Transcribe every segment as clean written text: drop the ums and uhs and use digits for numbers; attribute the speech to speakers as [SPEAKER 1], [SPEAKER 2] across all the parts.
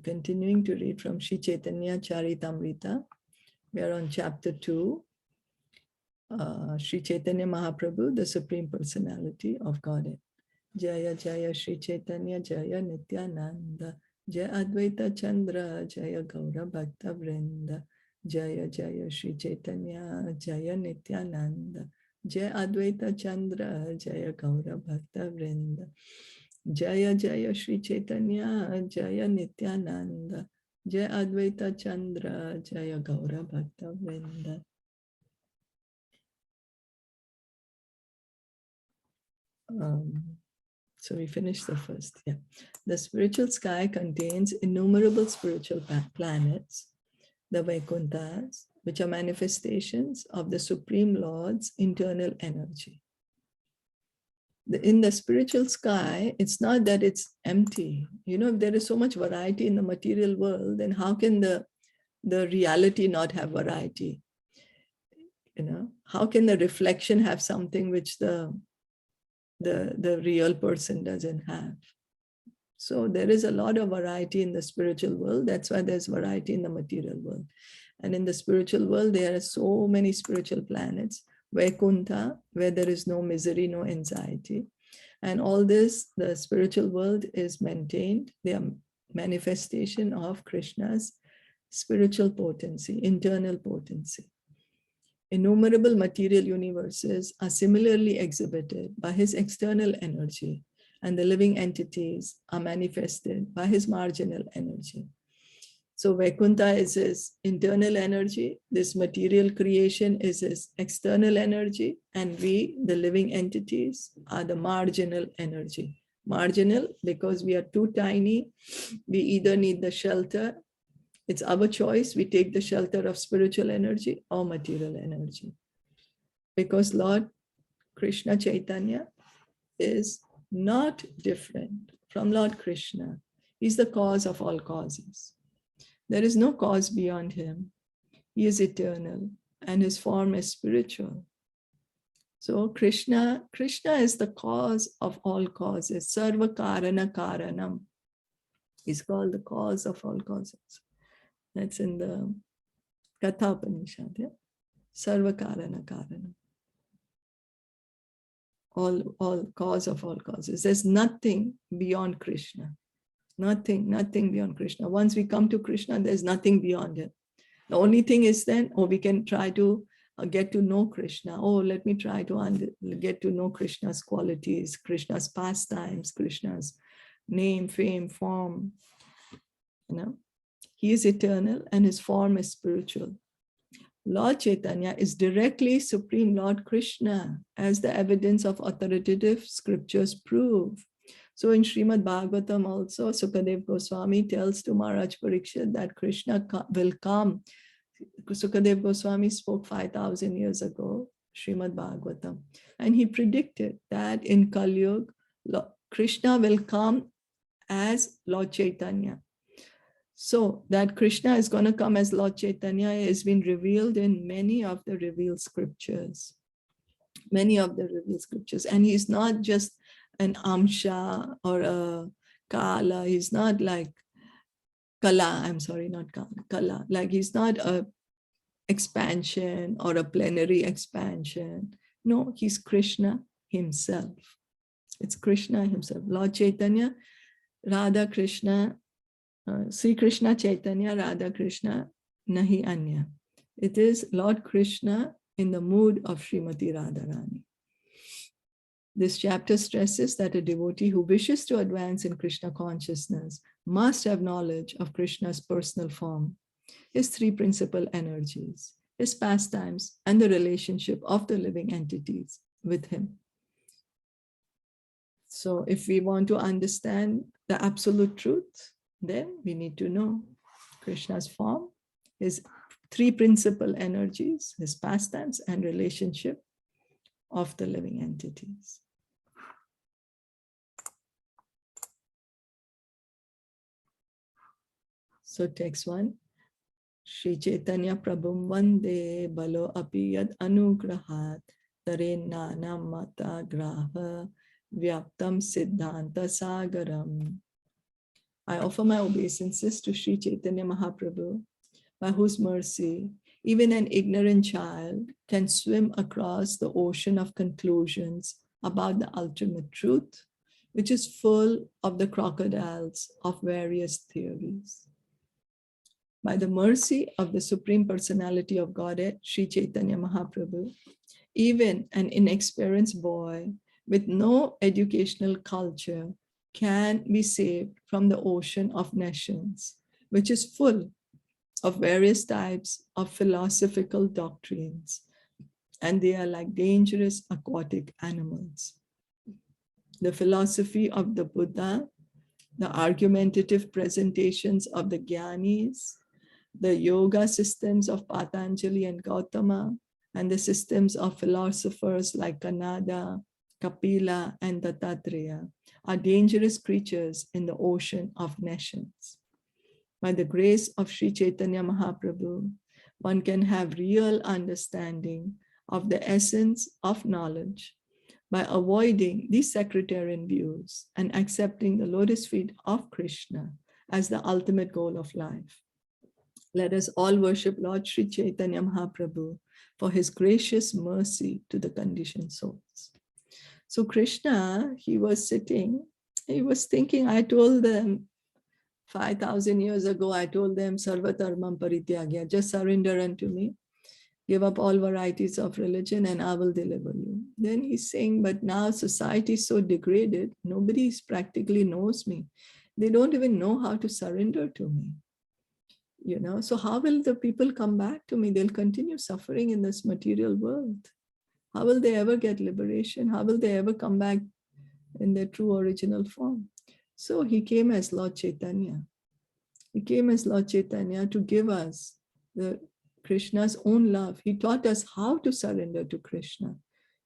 [SPEAKER 1] Continuing to read from Sri Caitanya Caritamrita. We are on chapter 2. Sri Chaitanya Mahaprabhu, the Supreme Personality of Godhead. Jaya Jaya Sri Chaitanya Jaya Nityananda Jaya Advaita Chandra Jaya Gaura Bhakta Vrinda Jaya Jaya Sri Chaitanya Jaya Nityananda Jaya Advaita Chandra Jaya Gaura Bhakta Vrinda Jaya Jaya Sri Chaitanya Jaya Nityananda Jaya Advaita Chandra Jaya Gaura Bhakta Vrinda. So we finished the first. Yeah. The spiritual sky contains innumerable spiritual planets, the Vaikunthas, which are manifestations of the Supreme Lord's internal energy. In the spiritual sky, it's not that it's empty. You know, if there is so much variety in the material world, then how can the reality not have variety? You know, how can the reflection have something which the real person doesn't have? So there is a lot of variety in the spiritual world. That's why there's variety in the material world. And in the spiritual world, there are so many spiritual planets. Vaikuntha, where there is no misery, no anxiety. And all this, the spiritual world is maintained. They are manifestation of Krishna's spiritual potency, internal potency. Innumerable material universes are similarly exhibited by his external energy, and the living entities are manifested by his marginal energy. So Vaikuntha is his internal energy, this material creation is his external energy, and we, the living entities, are the marginal energy. Marginal because we are too tiny, we either need the shelter, it's our choice, we take the shelter of spiritual energy or material energy. Because Lord Krishna Chaitanya is not different from Lord Krishna. He's the cause of all causes. There is no cause beyond him. He is eternal and his form is spiritual. So Krishna is the cause of all causes. Sarva Karana Karanam. He's called the cause of all causes. That's in the Katha Upanishad. Yeah? Sarva Karana Karanam. All cause of all causes. There's nothing beyond Krishna. Nothing beyond Krishna. Once we come to Krishna, there's nothing beyond him. The only thing is then, we can try to get to know Krishna. Let me try to get to know Krishna's qualities, Krishna's pastimes, Krishna's name, fame, form. You know, he is eternal and his form is spiritual. Lord Chaitanya is directly Supreme Lord Krishna, as the evidence of authoritative scriptures prove. So in Srimad Bhagavatam also, Sukadev Goswami tells to Maharaj Parikshit that Krishna will come. Sukadev Goswami spoke 5,000 years ago, Srimad Bhagavatam, and he predicted that in Kali Yuga, Krishna will come as Lord Chaitanya. So that Krishna is going to come as Lord Chaitanya has been revealed in many of the revealed scriptures. Many of the revealed scriptures. And he's not just an Amsha or a Kala. He's not like Kala. I'm sorry, not Kala. Kala. Like he's not a expansion or a plenary expansion. No, he's Krishna himself. It's Krishna himself. Lord Chaitanya, Radha Krishna, Sri Krishna Chaitanya, Radha Krishna, Nahi Anya. It is Lord Krishna in the mood of Srimati Radharani. This chapter stresses that a devotee who wishes to advance in Krishna consciousness must have knowledge of Krishna's personal form, his three principal energies, his pastimes, and the relationship of the living entities with him. So if we want to understand the absolute truth, then we need to know Krishna's form, his three principal energies, his pastimes, and relationship of the living entities. So text 1. Shri Chaitanya Prabhum Vande Balo Api Yad Anugrahat Tare Nana Mata Graha Vyaptam Siddhanta Sagaram. I offer my obeisances to Sri Chaitanya Mahaprabhu, by whose mercy even an ignorant child can swim across the ocean of conclusions about the ultimate truth, which is full of the crocodiles of various theories. By the mercy of the Supreme Personality of Godhead, Sri Chaitanya Mahaprabhu, even an inexperienced boy with no educational culture can be saved from the ocean of nations, which is full of various types of philosophical doctrines, and they are like dangerous aquatic animals. The philosophy of the Buddha, the argumentative presentations of the Gyanis, the yoga systems of Patanjali and Gautama, and the systems of philosophers like Kanada, Kapila, and Dattatreya are dangerous creatures in the ocean of nations. By the grace of Sri Chaitanya Mahaprabhu, one can have real understanding of the essence of knowledge by avoiding these sectarian views and accepting the lotus feet of Krishna as the ultimate goal of life. Let us all worship Lord Sri Chaitanya Mahaprabhu for his gracious mercy to the conditioned souls. So Krishna, he was sitting, he was thinking, I told them 5,000 years ago, I told them, Sarva Dharmam Parityagya, just surrender unto me, give up all varieties of religion and I will deliver you. Then he's saying, but now society is so degraded, nobody practically knows me. They don't even know how to surrender to me. You know, so how will the people come back to me? They'll continue suffering in this material world. How will they ever get liberation? How will they ever come back in their true original form? So he came as Lord Chaitanya. He came as Lord Chaitanya to give us the Krishna's own love. He taught us how to surrender to Krishna.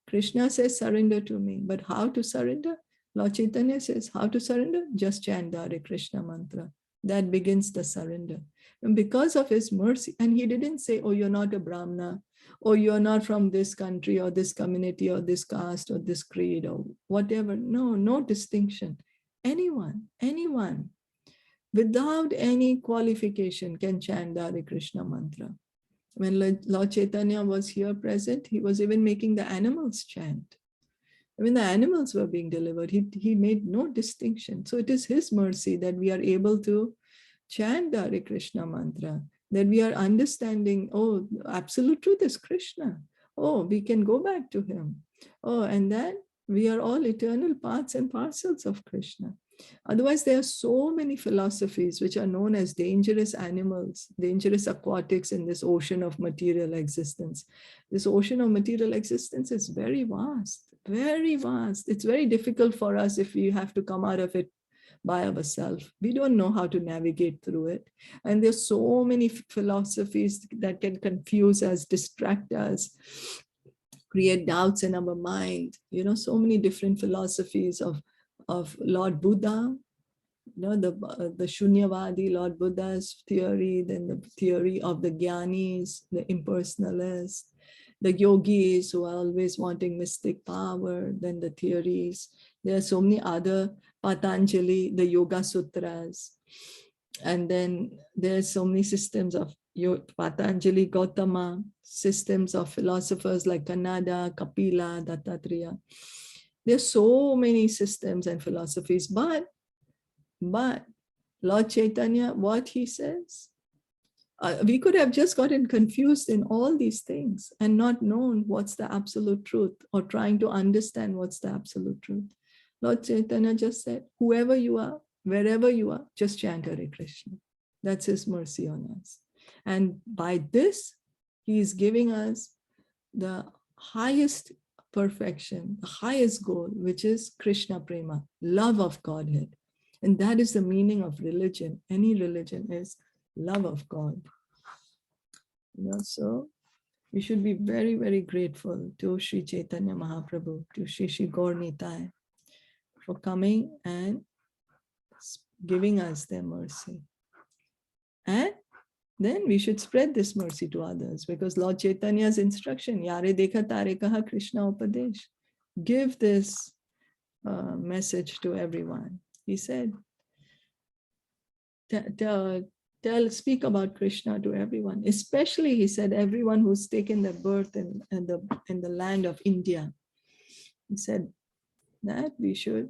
[SPEAKER 1] Krishna says, surrender to me. But how to surrender? Lord Chaitanya says, how to surrender? Just chant the Hare Krishna mantra. That begins the surrender. And because of his mercy, and he didn't say, oh, you're not a Brahmana, or you're not from this country, or this community, or this caste, or this creed, or whatever. No, no distinction. Anyone, without any qualification can chant the Hare Krishna mantra. When Lord Chaitanya was here present, he was even making the animals chant. When the animals were being delivered, he made no distinction. So it is his mercy that we are able to chant the Hare Krishna mantra, that we are understanding, oh, absolute truth is Krishna. Oh, we can go back to him. Oh, and then we are all eternal parts and parcels of Krishna. Otherwise, there are so many philosophies which are known as dangerous animals, dangerous aquatics in this ocean of material existence. This ocean of material existence is very vast, very vast. It's very difficult for us if we have to come out of it by ourselves. We don't know how to navigate through it. And there's so many philosophies that can confuse us, distract us, create doubts in our mind. You know, so many different philosophies of Lord Buddha, you know, the Shunyavadi, Lord Buddha's theory, then the theory of the Gyanis, the impersonalists, the yogis who are always wanting mystic power, then the theories. There are so many other, Patanjali, the Yoga Sutras, and then there's so many systems of Patanjali, Gautama, systems of philosophers like Kanada, Kapila, Dattatreya. There's so many systems and philosophies, but Lord Chaitanya, what he says, we could have just gotten confused in all these things and not known what's the absolute truth or trying to understand what's the absolute truth. Lord Chaitanya just said, whoever you are, wherever you are, just chant Hare Krishna. That's his mercy on us. And by this, he is giving us the highest perfection, the highest goal, which is Krishna Prema, love of Godhead. And that is the meaning of religion. Any religion is love of God. You know, so we should be very, very grateful to Sri Chaitanya Mahaprabhu, to Shri Gaur Nitai, for coming and giving us their mercy. And then we should spread this mercy to others, because Lord Chaitanya's instruction, Yare dekha tare kaha Krishna upadesh, give this message to everyone. He said, speak about Krishna to everyone, especially, he said, everyone who's taken their birth in the land of India. He said that we should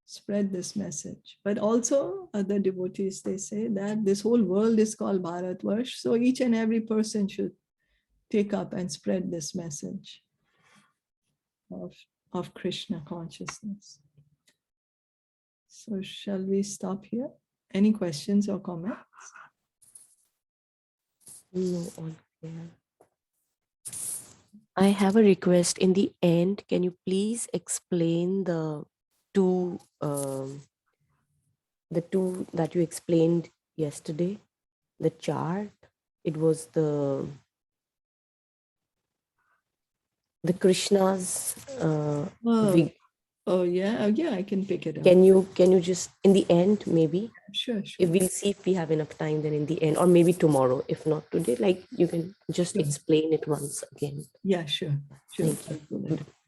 [SPEAKER 1] spread this message. But also other devotees, they say that this whole world is called Bharatvarsh, so each and every person should take up and spread this message of Krishna consciousness. So shall we stop here? Any questions or comments?
[SPEAKER 2] No, all clear. I have a request. In the end, can you please explain the two that you explained yesterday? The chart. It was the Krishna's.
[SPEAKER 1] Oh yeah, I can pick it up.
[SPEAKER 2] Can you just in the end maybe?
[SPEAKER 1] Sure.
[SPEAKER 2] If we'll see if we have enough time, then in the end, or maybe tomorrow, if not today, like you can just explain it once again.
[SPEAKER 1] Yeah, sure.
[SPEAKER 2] Thank you.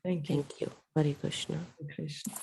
[SPEAKER 1] Thank you.
[SPEAKER 2] Thank you. Hare Krishna.
[SPEAKER 1] Hare Krishna.